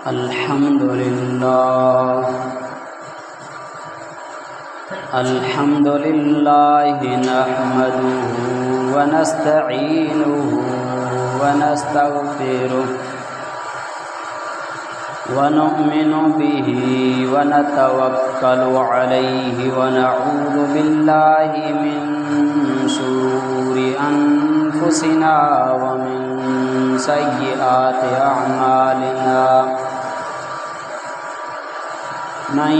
अल्हम्दुलिल्लाह नहमदुहु व नस्तईनुहु व नस्तगफिरुह व नु'मिनु बिही व नतवक्कलु अलैहि व नऊज़ु बिल्लाहि मिन शुरूरि अनफुसिना व मिन सय्यिआति अअमालिना। मन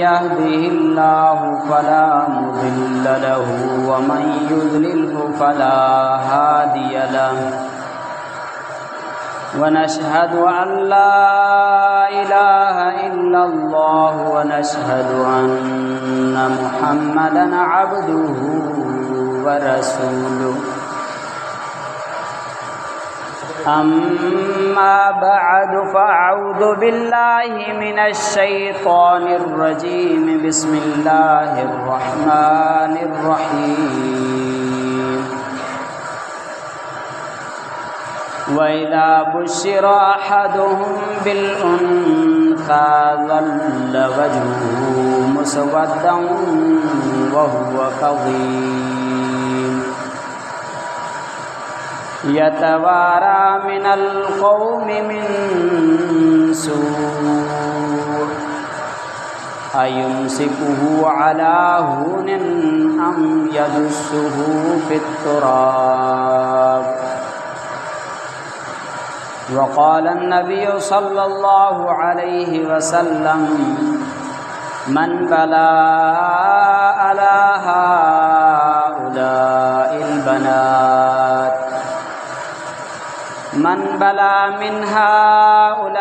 यहदिहिल्लाहु फला मुदिल्ल लहु व मन युद्लिल्हु फला हादिय लहु। व नशहदु अन ला इलाहा इल्लल्लाह व नशहदु अन्न मुहम्मदन अब्दुहु व रसूलुहु। अम्मा बअद फ़अऊज़ु बिल्लाहि मिनश शैतानिर रजीम। बिस्मिल्लाहिर रहमानिर रहीम। व इज़ा बुश्शिरा अहदुहुम बिल उन्सा ज़ल्ल वजहुहु मुस्वद्दन व हुवा कज़ीम। यतवारा मिनल क़ौमि मिन सूइ अयुमसिकुहु अला हुनिन अम यदुस्सुहु फित्तुराब। वक़ाल अन्नबिय्यु सल्लल्लाहु अलैहि वसल्लम मन बला अला हाउलाइल बनात मन बला मिन हाउलाइल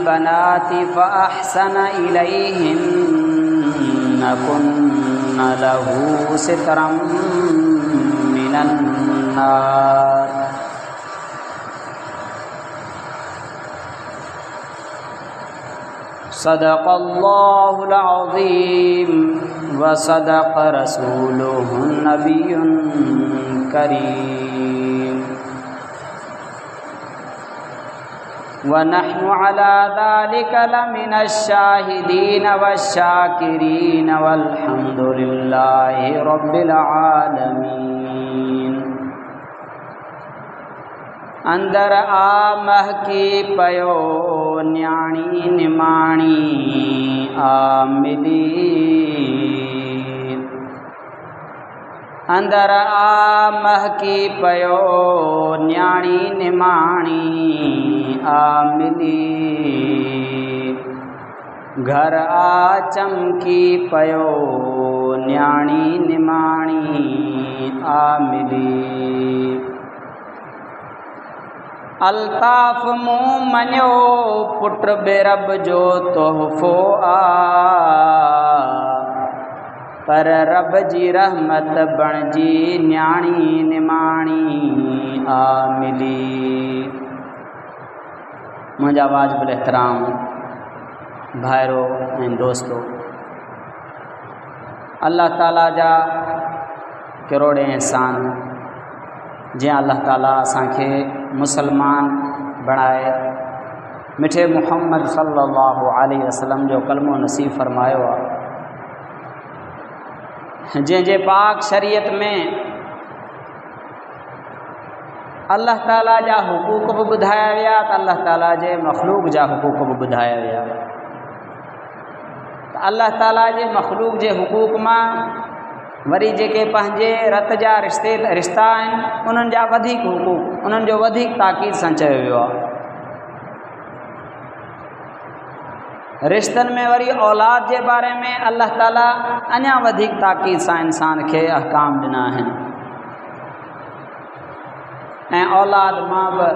बनाति फ़अहसन इलैहिन्ना कुन्ना लहु सित्रम मिनन नार। सदक़ल्लाहुल अज़ीम व सदक़ रसूलुहुन नबियुन करीम। व नहनु अला ज़ालिका लमिनश शाहिदीन वश्शाकिरीन वल्हम्दुलिल्लाहि रब्बिल आलमीन। अंदर आ महकी पयो न्याणी निमाणी आमिली। अंदर आ महकी पयो न्याणी निमाणी आमिली। घर आ चमकी पयो न्याणी निमाणी आमिली। अल्ताफ मूं मञो पुट बेरब जो तोहफ़ो आ पर रब जी रहमत बणजी न्याणी निमाणी आमिली। मुंहिंजा वाजिबुल एहतराम भाइरो ऐं दोस्तो, अल्लाह ताला जा करोड़े एहसान जंहिं अल्लाह ताला असांखे मुसलमान बणाए मिठे मुहम्मद सल्लल्लाहु अलैहि वसल्लम जो कलमो नसीब फरमायो आहे। जंहिंजे पाक शरीयत में अल्लाह ताला जा हुकूक बि ॿुधाया विया त अल्लाह ताला जे मख़लूक जा हुकूक बि ॿुधाया विया। त अल्लाह ताला जे मख़लूक जे हुकूक मां वरी जेके पंहिंजे रत जा रिश्ता आहिनि उन्हनि जा वधीक हुकूक, उन्हनि जो वधीक ताक़ीद सां चयो वियो आहे। रिश्तनि में वरी औलाद जे बारे में अल्लाह ताला अञा वधीक ताक़ीद सां इंसान खे अहकाम ॾिना आहिनि। ऐं औलाद मां बि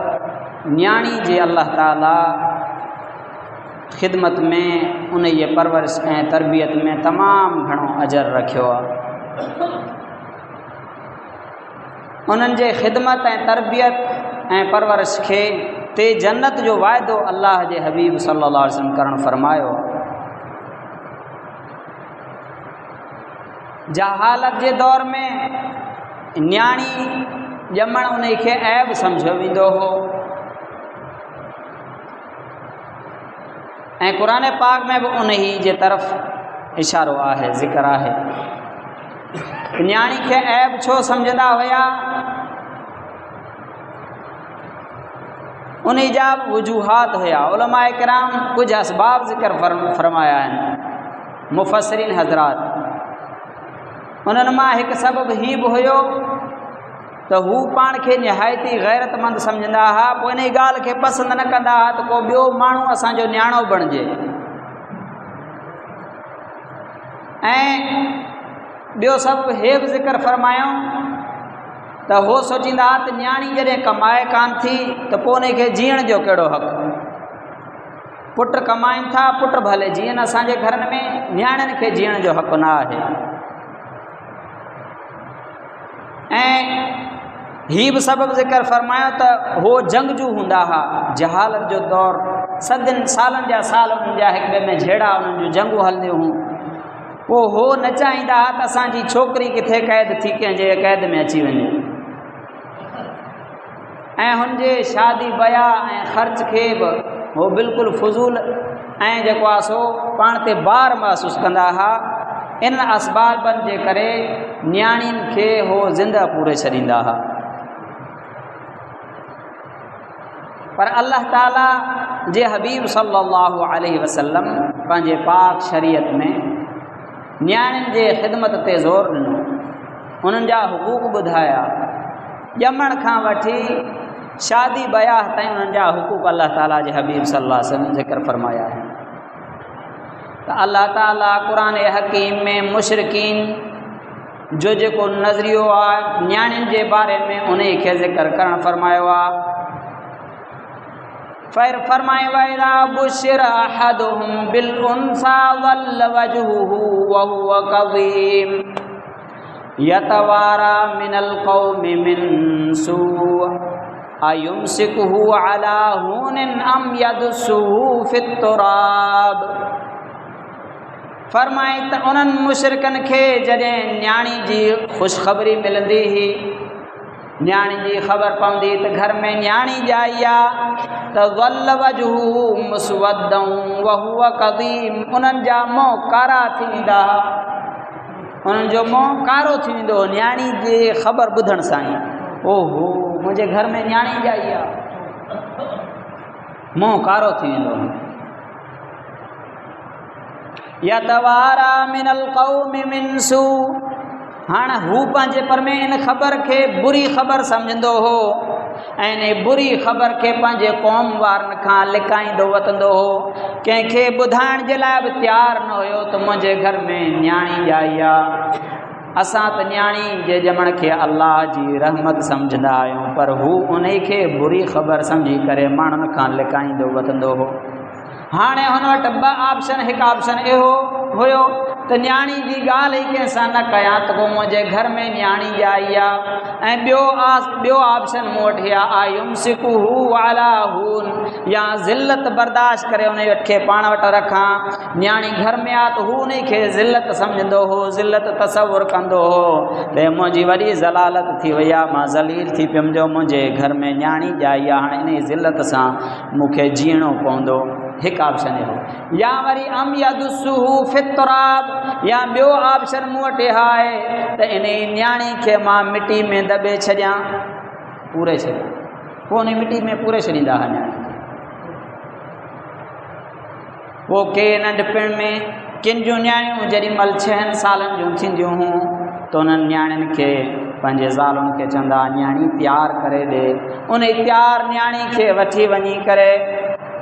न्याणी जे अल्लाह ताला ख़िदमत में उन जी परवरिश ऐं तरबियत में तमामु घणो अजर रखियो आहे। उन्हनि जे ख़िदमत ऐं तरबियत ऐं परवरिश खे ते जन्नत जो वाइदो अल्लाह जे हबीब सल्लल्लाहु अलैहि वसल्लम करणु फरमायो। जहालत जे दौर में न्याणी ॼमण उन खे ऐब सम्झो वेंदो हो। ऐं क़ुरान पाक में भी उन ही जे तरफ़ इशारो आहे, ज़िक्र आहे। न्याणी खे ऐब छो सम्झंदा हुया? उन जा वजूहात हुया। उलमाए किराम कुछ असबाब ज़िक्र फरमाया आहिनि, मुफ़स्सिरीन हज़रात। उन्हनि मां हिकु सबबु ही बि हुयो त हू पाण खे निहायती गैरतमंद सम्झंदा हुआ, पोइ इन ॻाल्हि खे पसंदि न कंदा हुआ त को ॿियो माण्हू असांजो न्याणो बणिजे। ऐं ॿियो सबबु हे बि ज़िक्र फरमायूं त हो सोचींदा हुआ त न्याणी जॾहिं कमाए कान थी त पोइ उन खे जीअण जो कहिड़ो हक़? पुट कमाइनि था, पुट भले जीअनि असांजे घरनि में, न्याणियुनि खे जीअण जो हक़ न आहे। ऐं ही बि सबबु ज़िक्र फरमायो त हो जंगजू हूंदा हुआ, जहालत जो दौर, सदियुनि सालनि जा साल उन्हनि जा हिक ॿिए में झेड़ा, उन्हनि जूं जंगूं हलंदियूं हुयूं। पोइ हो न चाहींदा हुआ त असांजी छोकिरी किथे क़ैद थी कंहिंजे क़ैद में अची वञे, ऐं हुनजे शादी बया ऐं ख़र्च खे बि हो बिल्कुलु फज़ूल ऐं जेको आहे सो पाण ते बार महसूसु कंदा हुआ। इन असबाबनि जे करे न्याणियुनि खे हो ज़िंदा पूरे छॾींदा हुआ। पर अल्लाह ताला जे हबीब सल्लल्लाहु अलैहि वसल्लम पंहिंजे पाक शरीयत में न्याणियुनि जे ख़िदमत ते ज़ोर ॾिनो, उन्हनि जा हुकूक ॿुधाया। ॼमण खां वठी शादी बयाह ताईं उन्हनि जा हुकूक अल्लाह ताला जे हबीब सल्लल्लाहु अलैहि वसल्लम ज़िक्र फरमाया आहिनि। त अल्लाह ताला क़ुरान हकीम में मुशरिकीन जो जेको नज़रियो आहे न्याणियुनि जे बारे में उन खे ज़िक्र करणु फरमायो आहे। फिर फरमाए वइदा बुशिर अहदुहुम बिल उनसा वल वजहुहु वहुव कज़ीम यतवारा मिनल कौमि मिन सू अयुमसिकुहु अला हुनिन अम यदुसुहु फित तुराब। फरमाए त उन्हनि मुशरिकनि खे जॾहिं न्याणी जी ख़ुशख़बरी मिलंदी हुई, न्याणी जी ख़बर पवंदी त घर में न्याणी ॼाई आहे त वल वजहू मुसवदऊं वहुव कज़ीम, उन्हनि जा मुंहं कारा थी वेंदा, उन्हनि जो मुंहं कारो थी वेंदो न्याणी जी ख़बर ॿुधण सां ई। ओहो मुंहिंजे घर में न्याणी ॼाई आहे, मुंहं कारो थी वेंदो। यतवारा मिनल कौमि मिन सू, हाणे हू पंहिंजे पर में इन ख़बर खे बुरी ख़बर सम्झंदो हो ऐं इन बुरी ख़बर खे पंहिंजे क़ौम वारनि खां लिकाईंदो वतंदो हो। कंहिंखे ॿुधाइण जे लाइ बि तयारु न हुयो त मुंहिंजे घर में न्याणी ॼाई आहे। असां त न्याणी जे ॼमण खे अल्लाह जी रहमत सम्झंदा आहियूं, पर हू उन खे बुरी ख़बर सम्झी करे माण्हुनि खां लिकाईंदो वतंदो हो। हाणे हुन वटि ॿ ऑप्शन, हिकु ऑप्शन इहो हुयो त न्याणी जी ॻाल्हि ई कंहिंसां न कयां त पोइ मुंहिंजे घर में न्याणी ॼाई आहे, ऐं ॿियो ऑप्शन मूं वटि आहे आयुमसिकुहु अला हुन, या ज़िल्लत बर्दाश्त करे उन खे पाण वटि रखां। न्याणी घर में आहे त हू उन खे ज़िल्लत सम्झंदो हो, ज़िल्लत तसवुर कंदो हो त मुंहिंजी वॾी ज़लालत थी वई आहे, मां ज़लील थी पियुमि जो मुंहिंजे घर में न्याणी ॼाई आहे, हाणे इन ज़िल्लत सां मूंखे जीअणो पवंदो। हिकु ऑप्शन हो, या वरी अम यदुसुहु फित तुराब, या ॿियो ऑप्शन मूं वटि आहे त इन न्याणी खे मां मिटी में दॿे छॾियां, पूरे छॾियां। पोइ उन मिटी में पूरे छॾींदा हुआ न्याणी। पोइ के नंढपिण में किन जूं न्याणियूं जेॾीमहिल 6 सालनि जूं थींदियूं हुयूं त उन्हनि न्याणियुनि खे पंहिंजे ज़ालुनि खे चवंदा न्याणी तयारु करे ॾे। उन तयारु न्याणी खे वठी वञी करे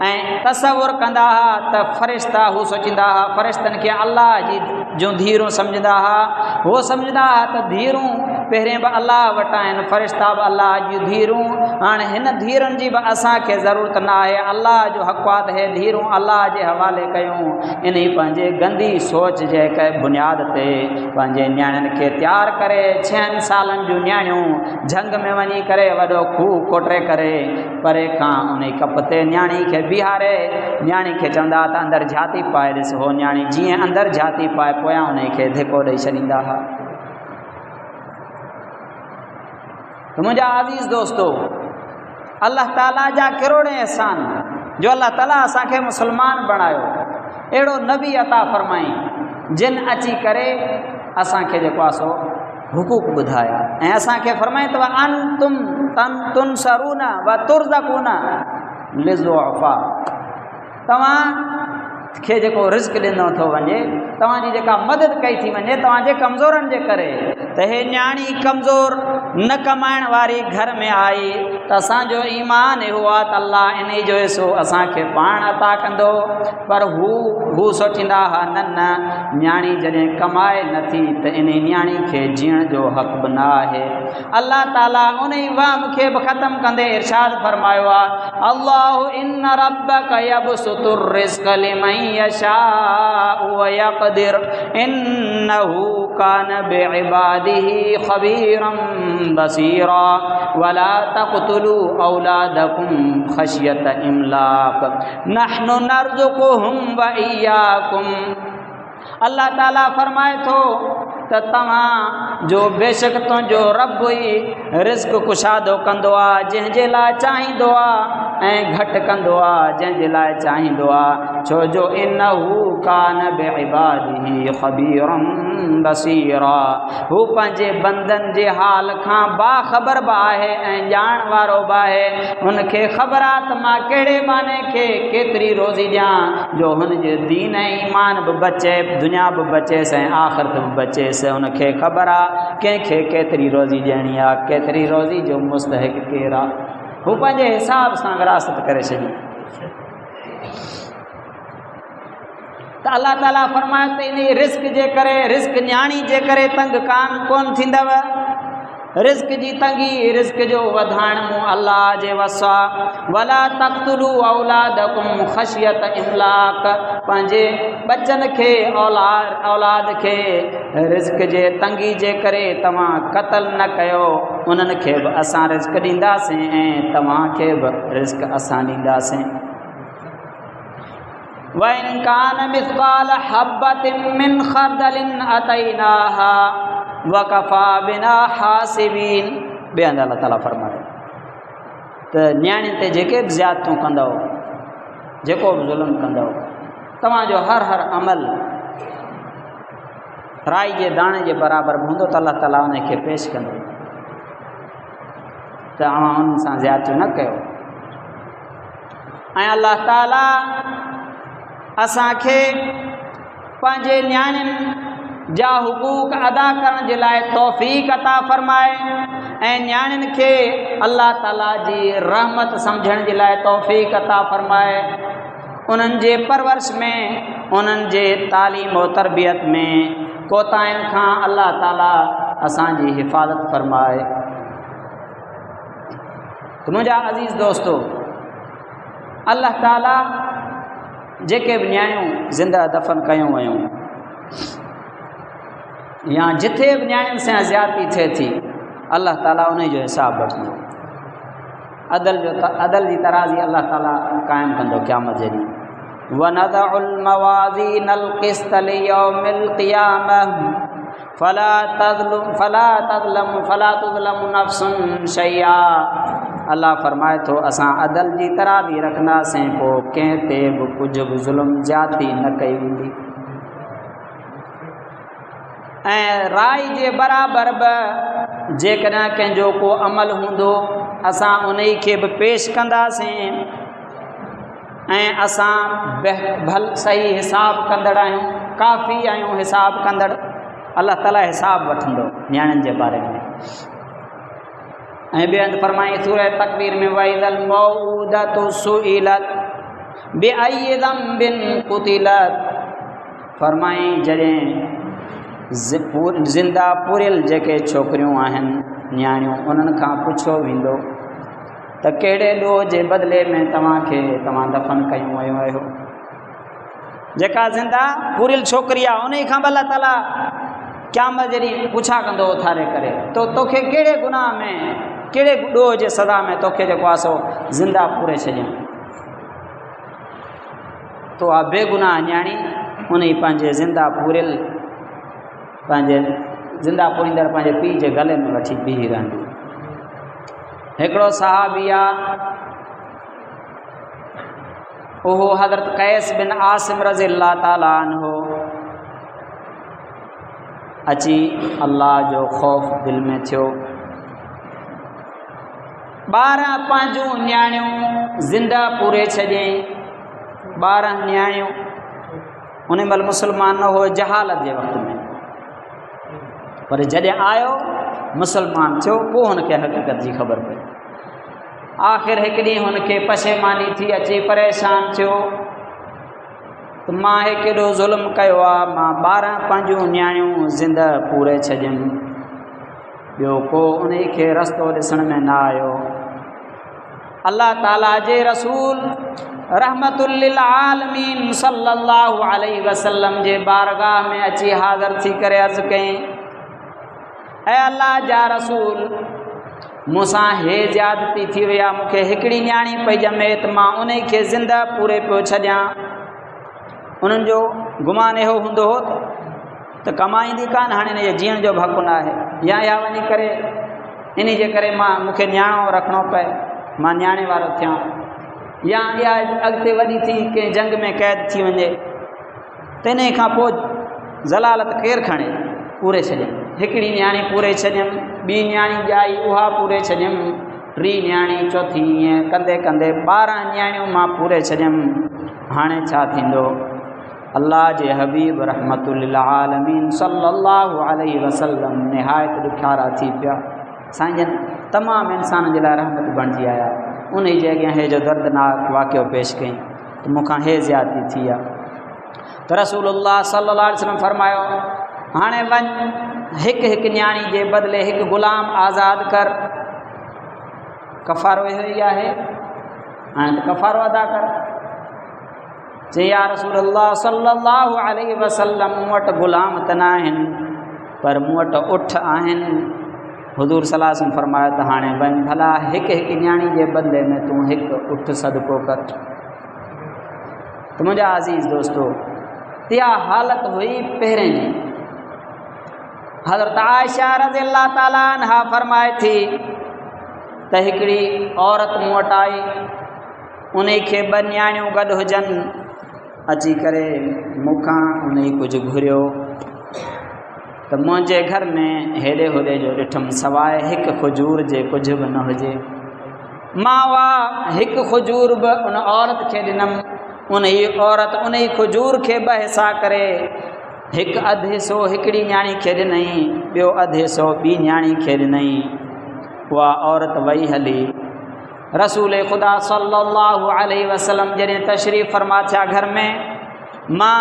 ऐं तसवुर कंदा हुआ त फ़रिश्ता, हू सोचींदा हुआ फ़रिश्तनि खे अल्लाह जी जूं धीरूं सम्झंदा हुआ। हो सम्झंदा हुआ त धीरूं पहिरें बि अल्लाह वटि आहिनि, फ़रिश्ता बि अल्लाह जूं धीरूं, हाणे हिन धीरुनि जी बि असांखे ज़रूरत न आहे, अल्लाह जो हक़ आहे त हे धीरूं अल्लाह जे हवाले कयूं। इन पंहिंजे गंदी सोच जे बुनियाद ते पंहिंजे न्याणियुनि खे तयारु करे 6 सालनि जूं न्याणियूं झंग में वञी करे वॾो खूह कोटे करे परे खां उन कप ते न्याणी खे बीहारे, न्याणी खे चवंदा त अंदरि झाती पाए ॾिस। हो न्याणी जीअं अंदरि झाती पाए पोयां उन खे धिको ॾेई छॾींदा हुआ। त मुंहिंजा अज़ीज़ दोस्तो, अल्लाह ताला जा करोड़ एहसान जो अल्लाह ताला असांखे मुसलमान बणायो, अहिड़ो नबी अता फरमाई जिन अची करे असांखे जेको आहे सो हुकूक ॿुधाया ऐं असांखे फरमाई अथव अंतुम तुनसरून व तुरज़क़ून लिज़ुअफ़ा, तव्हां खे जेको रिस्क ॾिनो थो वञे, तव्हांजी जेका मदद कई थी वञे तव्हांजे कमज़ोरनि जे करे, त हे न्याणी कमज़ोर न कमाइण वारी घर में आई त असांजो ईमान इहो आहे त अल्लाह इन जो हिसो असांखे पाण अता कंदो। पर हू सोचींदा हुआ न न, न्याणी जॾहिं कमाए नथी त इन न्याणी खे जीअण जो हक़ बि न आहे। अल्लाह ताला उन वाम खे बि ख़तमु कंदे इरशाद फरमायो आहे अल्लाहु इन्न रब्बक यबसुतुर रिज़्क़ लिमन यशाउ व यक़दिर इन्नहु कान बिइबादिही ख़बीरन बसीरा वला तक़तुलू औलादकुम खशियत इमलाक नहनु नर्ज़ुकुहुम व इय्याकुम। अल्लाह ताला फरमाए थो त तव्हां जो बेशक तुंहिंजो रब ई रिस्क कुशादो कंदो आहे जंहिंजे लाइ चाहींदो आहे ऐं घटि कंदो आहे जंहिंजे लाइ चाहींदो आहे, छो जो इन्नहु कान बिइबादिही ख़बीरन बसीरा, हू पंहिंजे बंदनि जे हाल खां बाख़बर बि आहे ऐं ॼाण वारो बि आहे। हुनखे ख़बर आहे त मां कहिड़े माने खे केतिरी रोज़ी ॾियां जो हुनजे दीन ऐं ईमान बि बचे, दुनिया बि बचेसि ऐं आख़िरत बि बचेसि। हुनखे ख़बर आहे कंहिंखे केतिरी रोज़ी ॾियणी आहे, केतिरी रोज़ी जो मुस्तहिक़ केरु आहे, हू पंहिंजे हिसाब सां विरासत करे छॾी। त अल्लाह ताला फरमाए त इन रिस्क जे करे, रिस्क न्याणी जे करे तंग कोन थींदव। रिस्क जी तंगी, रिस्क जो वधाइण मूं अल्लाह जे वस आहे। वला तक़तुलू औलादकुम ख़शियत इमलाक, पंहिंजे बचनि खे औलाद खे रिस्क जे तंगी जे करे तव्हां क़तल न कयो, उन्हनि खे बि असां रिस्क ॾींदासीं ऐं तव्हांखे बि रिस्क असां ॾींदासीं। वइन कान मिस्काल हब्बतिन मिन खरदलिन अतैनाहा वकफ़ा बिना हासिबीन। ॿिए हंधि अल्लाह ताला फरमाए त न्याणियुनि ते जेके बि ज़्यादतियूं कंदव, जेको बि ज़ुल्म कंदव, तव्हांजो हर अमल राई जे दाणे जे बराबरि बि हूंदो त अल्लाह ताला उनखे पेश कंदो त तव्हां उन सां ज़्यादतियूं न कयो। ऐं अल्लाह ताला असांखे पंहिंजे न्याणियुनि जा हुकूक अदा करण जे लाइ तौफ़ीक़ अता फरमाए ऐं न्याणियुनि खे अल्लाह ताला जी रहमत सम्झण जे लाइ तौफ़ीक़ अता फरमाए। उन्हनि जे परवरिश में, उन्हनि जे तालीम और तरबियत में कोताहियुनि खां अल्लाह ताला असांजी हिफ़ाज़त फरमाए। तो मुंहिंजा अज़ीज़ दोस्तो, अल्लाह ताला जेके बि न्याणियूं ज़िंदा दफ़न कयूं वयूं या जिथे बि न्याणियुनि सां ज़्यादती थिए थी, अल्लाह ताला उन जो हिसाब वठंदो। अदल जी तराज़ी अल्लाह ताला क़ाइमु कंदो क़यामत जे ॾींहुं। वनदउल मवाज़ीनल क़िस्त लियौमिल क़ियामह फला तुज़लमु नफ़्सुन शैया। अल्लाह फरमाए थो असां अदल जी तराज़ी रखंदासीं, पोइ कंहिं ते बि कुझु बि ज़ुल्म ज़्यादती न कई वेंदी ऐं राई जे बराबरि बि जेकॾहिं कंहिंजो को अमल हूंदो असां उन खे बि पेश कंदासीं ऐं असां भल सही हिसाब कंदड़ आहियूं, काफ़ी आहियूं हिसाब कंदड़। अल्लाह ताला हिसाब वठंदो न्याणियुनि जे बारे में। ऐं ॿिए हंधि फरमाई सूरह तकवीर में वइज़ल मौऊदतु सुइलत बिअय्यि ज़ंबिन क़ुतिलत, फरमाई जॾहिं ज़िंदा पुरियल जेके छोकिरियूं आहिनि न्याणियूं, उन्हनि खां पुछियो वेंदो त कहिड़े ॾोह जे बदिले में तव्हां दफ़न कयूं वियूं आहियो। जेका ज़िंदा पुरियल छोकिरी आहे उन खां अल्लाह ताला क़यामत जॾहिं पुछा कंदो उथारे करे तो तोखे कहिड़े गुनाह में, कहिड़े ॾोह जे सज़ा में तोखे जेको आहे सो ज़िंदा पूरे छॾियऊं। तो आहे बेगुनाह न्याणी, उन पंहिंजे ज़िंदा पूरींदड़ पंहिंजे पीउ जे गले में वठी बीही रहंदी। हिकिड़ो सहाबी आहे उहो हज़रत कैस बिन आसिम रज़ी अल्लाह ताला अन्हो अची अल्लाह जो ख़ौफ़ दिल में थियो। 12 पंहिंजूं न्याणियूं ज़िंदा पूरे छॾियईं। 12 न्याणियूं उन महिल मुसलमान न हो, जहालत जे वक़्त में, पर जॾहिं आयो मुसलमान थियो पोइ हुनखे हक़ीक़त जी ख़बर पई। आख़िर हिकु ॾींहुं हुनखे पशेमानी थी अची परेशान थियो त मां केॾो ज़ुल्म कयो आहे, मां 12 पंहिंजूं न्याणियूं ज़िंदा पूरे छॾियमि। ॿियो को उन खे रस्तो ॾिसण में न आयो। अल्लाह ताला जे रसूल रहमतुल लिल आलमीन सल्लल्लाहु अलैहि वसल्लम जे बारगाह में अची हाज़िर थी करे अर्ज़ कयईं, ऐं अल्लाह जा रसूल, मूंसां हे ज़्यादती थी वई आहे, मूंखे हिकिड़ी न्याणी पई ॼमे त मां उन खे ज़िंदा पूरे पियो छॾियां। उन्हनि जो गुमान इहो हूंदो हो त कमाईंदी कान, हाणे हिन जे जीअण जो हक़ न आहे, या वञी करे इन जे करे मूंखे न्याणो रखिणो पए, मां न्याणे वारो थियां, या इहा अॻिते वॾी थी कंहिं जंग में क़ैद थी वञे, त इन खां पोइ ज़लालत केरु खणे। पूरे छॾियमि, हिकिड़ी न्याणी पूरे छॾियमि, ॿी न्याणी ॼाई उहा पूरे छॾियमि, टी न्याणी, चौथी, ईअं कंदे कंदे 12 न्याणियूं मां पूरे छॾियमि। हाणे छा थींदो? अल्लाह जे हबीब रहमतुल लिल आलमीन सल्लल्लाहु अलैहि वसल्लम निहायत ॾुखियारा थी पिया। साईं जन तमामु इंसाननि जे लाइ रहमत बणिजी आया। उन जे अॻियां हे जो दर्दनाक वाक़ियो पेश कयईं त मूंखां हे ज़्यादती थी आहे। त रसूलुल्लाह सल्लल्लाहु अलैहि वसल्लम फरमायो, हाणे वञ हिकु हिकु न्याणी जे बदिले हिकु ग़ुलाम आज़ादु कर। कफ़ारो इहो ई आहे, हाणे त कफ़ारो अदा कर। चई या रसूलल्लाह सल्लल्लाहु अलैहि वसल्लम, मूं वटि ग़ुलाम त न आहिनि, पर मूं वटि उठ आहिनि। हुज़ूर सल्लल्लाहु अलैहि वसल्लम फरमायो त हाणे वञ भला हिकु हिकु न्याणी जे बदिले में तूं हिकु उठ सदको कर। त मुंहिंजा अज़ीज़ दोस्तो, इहा हालत हुई पहिरें जी। हज़रत आयशा रज़ी अल्लाह ताला अन्हा फरमाए थी त हिकिड़ी औरत मूं वटि आई, उन खे 2 न्याणियूं गॾु हुजनि, अची करे मूंखां उन कुझु घुरियो त मुंहिंजे घर में हेॾे होॾे जो ॾिठुमि, सवाइ हिकु खजूर जे कुझु बि न हुजे। मां उहा हिकु खजूर बि उन औरत खे ॾिनमि। उन औरत उन खजूर खे 2 हिसा करे हिकु अधु हिसो हिकिड़ी न्याणी खे ॾिनई, ॿियो अधु हिसो ॿी न्याणी खे ॾिनई। उहा औरत वई हली। रसूल ख़ुदा सल्लल्लाहु अलैहि वसल्लम जॾहिं तशरीफ़ फरमा थिया घर में, मां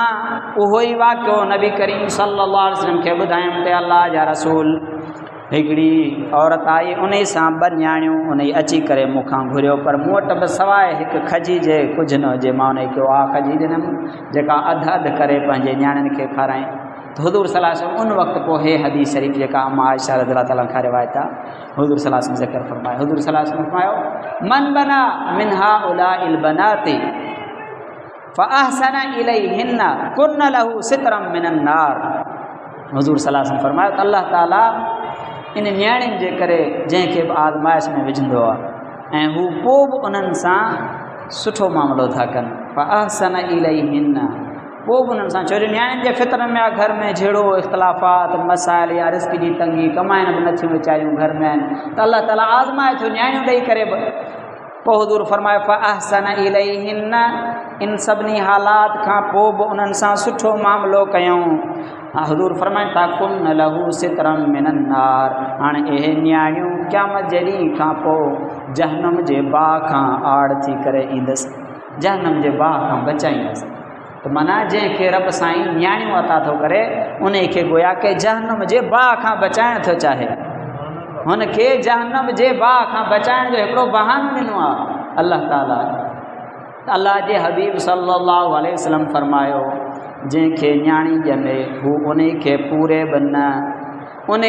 उहो ई वाक़ियो नबी करीम सल्लल्लाहु अलैहि वसल्लम खे ॿुधायमि त अल्लाह जा रसूल, हिकिड़ी औरत आई, उन सां 2 न्याणियूं, उन अची करे मूंखां घुरियो, पर मूं वटि बि सवाइ हिकु खजी जे कुझु न हुजे। मां उन खे उहा खजी ॾिनमि जेका अधु अधु करे पंहिंजे न्याणियुनि खे खाराई। त हुज़ूर सल्लल्लाहु अलैहि वसल्लम उन वक़्तु पोइ हे हदीस शरीफ़ जेका अम्मा आयशा रज़ी अल्लाह ताला खां रिवायत आहे, हुज़ूर सल्लल्लाहु अलैहि वसल्लम ज़िक्र फरमायो। हुज़ूर सल्लल्लाहु अलैहि वसल्लम फरमायो, मन बना मिन हाउलाइल बनाती फ़अहसन इलैहिन्ना कुन्न लहू सित्रम मिनन नार। हुज़ूर सल्लल्लाहु अलैहि वसल्लम फरमायो त अल्लाह ताला इन न्याणियुनि जे करे जंहिंखे बि आज़माइश में विझंदो आहे ऐं हू पोइ बि उन्हनि सां सुठो मामिलो था कनि, फ़अहसन इलैहिन्ना, पोइ बि उन्हनि सां, छो जो न्याणियुनि जे फितर में आहे घर में जहिड़ो इख़्तिलाफ़ात मसाइल या रिस्क जी तंगी, कमाइण बि नथियूं वीचारियूं घर में आहिनि, त अल्लाह ताला आज़माए थो न्याणियूं ॾेई करे बि। पोइ हुज़ूर फरमायो फ़अहसन इलैहिन्ना, इन सभिनी हालात खां पोइ बि उन्हनि सां सुठो मामिलो कयूं। हुज़ूर फरमाइनि था कुन्न लहू सित्रम मिनन नार, हाणे इहे न्याणियूं क़यामत जे ॾींहं खां पोइ जहन्नम जे बाहि खां आड़ थी करे ईंदसि, जहन्नम जे बाहि खां बचाईंदसि। त माना जंहिंखे रब साईं न्याणियूं अता थो करे, उन खे गोया के जहन्नम जे बाहि खां बचाइण थो चाहे, हुनखे जहन्नम जे बाहि खां बचाइण जो हिकिड़ो बहानो ॾिनो आहे अल्लाह ताला। अल्लाह जे हबीब सल्लल्लाहु अलैहि वसल्लम फरमायो, जंहिंखे न्याणी ॼमे हू उन खे पूरे बि न, उन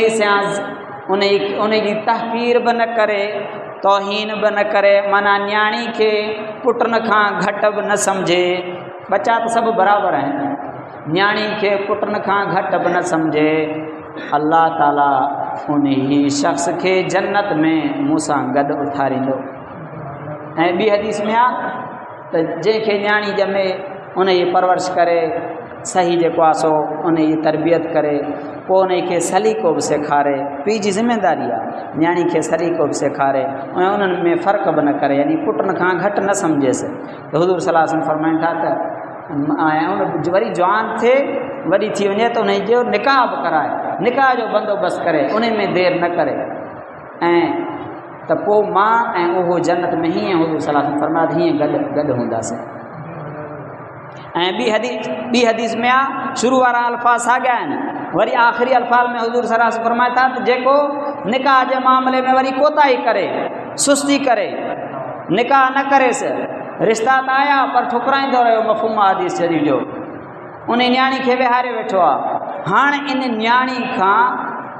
जी तहक़ीर बि न करे, तौहीन बि न करे, माना न्याणी खे पुटनि खां घटि बि न सम्झे। बच्चा त सभु बराबरि आहिनि, न्याणी खे पुटनि खां घटि बि न सम्झे। अल्लाह ताला उन ई शख़्स खे जन्नत में मूंसां गॾु उथारींदो। ऐं ॿी हदीस में आहे त तो जैसे न्याणी जमे उन जी परवरिश करे सही जेको आहे सो उन जी तरबियत करे पोइ उन खे सलीक़ो बि सेखारे। पीउ जी ज़िमेदारी आहे न्याणी खे सलीक़ो बि सेखारे ऐं उन्हनि में फ़र्क़ु बि न करे, यानी पुटनि खां घटि न सम्झेसि। त हुज़ूर सल्लल्लाहु अलैहि वसल्लम फरमाइनि था त ऐं उन वरी जवान थिए वॾी थी वञे त उनजो निकाह बि कराए, निकाह जो बंदोबस्तु करे, उन में देरि न करे। ऐं त पोइ मां ऐं उहो जन्नत में हीअं हुज़ूर सल्लल्लाहु अलैहि वसल्लम फरमाया हीअं गॾु हूंदासीं। ऐं ॿी हदीस में आहे शुरू वारा अल्फाज़ साॻिया आहिनि, वरी आख़िरी अल्फाज़ में हुज़ूर सल्लल्लाहु अलैहि वसल्लम फरमाया था त जेको निकाह जे मामले में वरी कोताही करे, सुस्ती करे, निकाह न करेसि, रिश्ता त आया पर ठुकराईंदो रहियो मफ़हूम हदीस शरीफ़ जो, उन न्याणी खे विहारे वेठो आहे। हाणे इन न्याणी खां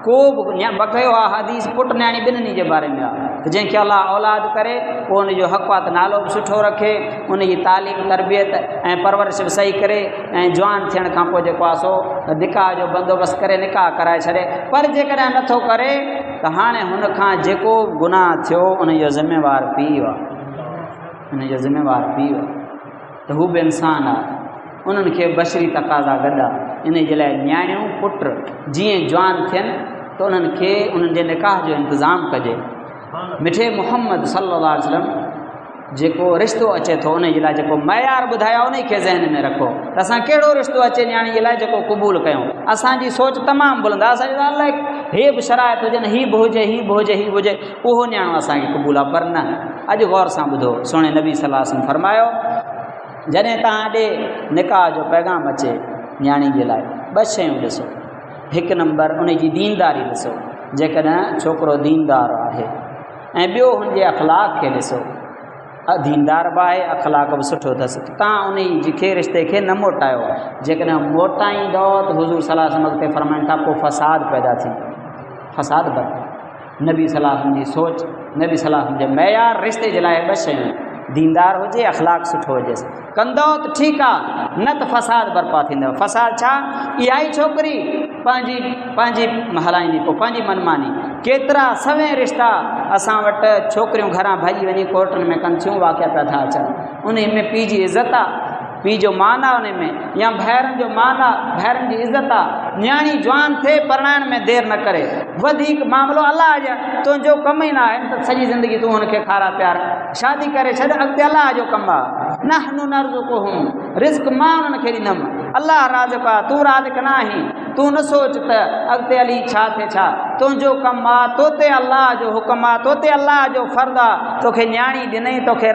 को बि बकयो आहे हदीस पुटु न्याणी ॿिन्हिनि जे बारे में आहे त जंहिंखे अलाह औलाद करे पोइ उनजो हक़ आहे त नालो बि सुठो रखे, उनजी तालीम तरबियत ऐं परवरिश बि सही करे ऐं जवान थियण खां पोइ जेको आहे सो निकाह जो बंदोबस्तु करे निकाह कराए छॾे। पर जेकॾहिं नथो करे त हाणे हुन खां जेको गुनाह थियो उनजो ज़िम्मेवार पीउ आहे, उनजो ज़िम्मेवार पीउ आहे त हू बि इंसान आहे, उन्हनि खे बशरी तक़ाज़ा गॾु आहे। इन जे लाइ न्याणियूं पुट जीअं जवान थियनि त उन्हनि खे उन्हनि जे निकाह जो इंतज़ाम कजे। मिठे मुहम्मद सल्लल्लाहु अलैहि वसल्लम जेको रिश्तो अचे थो उन जे लाइ जेको मयार ॿुधाया उन खे ज़हन में रखो त असां कहिड़ो रिश्तो अचे न्याणी जे लाइ जेको क़बूल कयूं। असांजी सोच तमामु बुलंद आहे, असांजो अलाए हे बि शराइत हुजनि, हीअ बि हुजे, हीअ बि हुजे, हीअ बि हुजे, उहो न्याणो असांखे क़बूल आहे। पर न, अॼु गौर सां ॿुधो, सुहिणे नबी सल्लल्लाहु अलैहि वसल्लम फरमायो जॾहिं तव्हां ॾे निकाह जो पैगाम अचे न्याणी जे लाइ ॿ शयूं ॾिसो। हिकु नंबर उनजी दीनदारी ॾिसो, जेकॾहिं छोकिरो दीनदार आहे, ऐं ॿियो हुनजे अख़लाक़ खे ॾिसो, दीनदार बि आहे अख़लाक़ बि सुठो अथसि, तव्हां उन खे रिश्ते खे न मोटायो। जेकॾहिं मोटाईंदो त हुज़ूर सल्लल्लाहु अलैहि वसल्लम ते फरमाइनि था पोइ फ़साद पैदा थींदो, फ़साद बर्पा। नबी सल्लल्लाहु अलैहि वसल्लम जी सोच, नबी सल्लल्लाहु अलैहि वसल्लम जे मयार रिश्ते जे लाइ ॿ शयूं, दीनदार हुजे, अख़लाक़ सुठो हुजेसि। कंदो त ठीकु आहे, न त फ़साद बर्पा थींदव। फ़साद छा? इहा ई छोकिरी पंहिंजी हलाईंदी पोइ पंहिंजी मनमानी। केतिरा सवें रिश्ता असां वटि छोकिरियूं घरां भॼी वञी कोर्टनि में कनि थियूं, वाक़िया पिया था अचनि। उन में पीउ जी इज़त आहे, पीउ जो मान आहे उन में, या भाइरनि जो मान आहे, भाइरनि जी इज़त आहे। न्याणी जवान थिए परिणाइण में देरि न करे, वधीक मामिलो अलाह जो, तुंहिंजो कमु ई न आहे त सॼी ज़िंदगी तूं हुनखे खारा प्यार शादी करे छॾ, अॻिते अलाह जो कमु आहे। नहनु नर्ज़ुक़ुहुम, रिज़्क़ मां उन्हनि खे ॾींदुमि, अलाह राज़िक़ आहे, तूं राज़िक़ न आहीं। तूं न सोच त अॻिते हली छा थिए छा, तुंहिंजो कमु आहे, तो ते अलाह जो हुकुम आहे, तो ते अलाह जो फ़र्ज़ु आहे। तोखे न्याणी ॾिनई, तोखे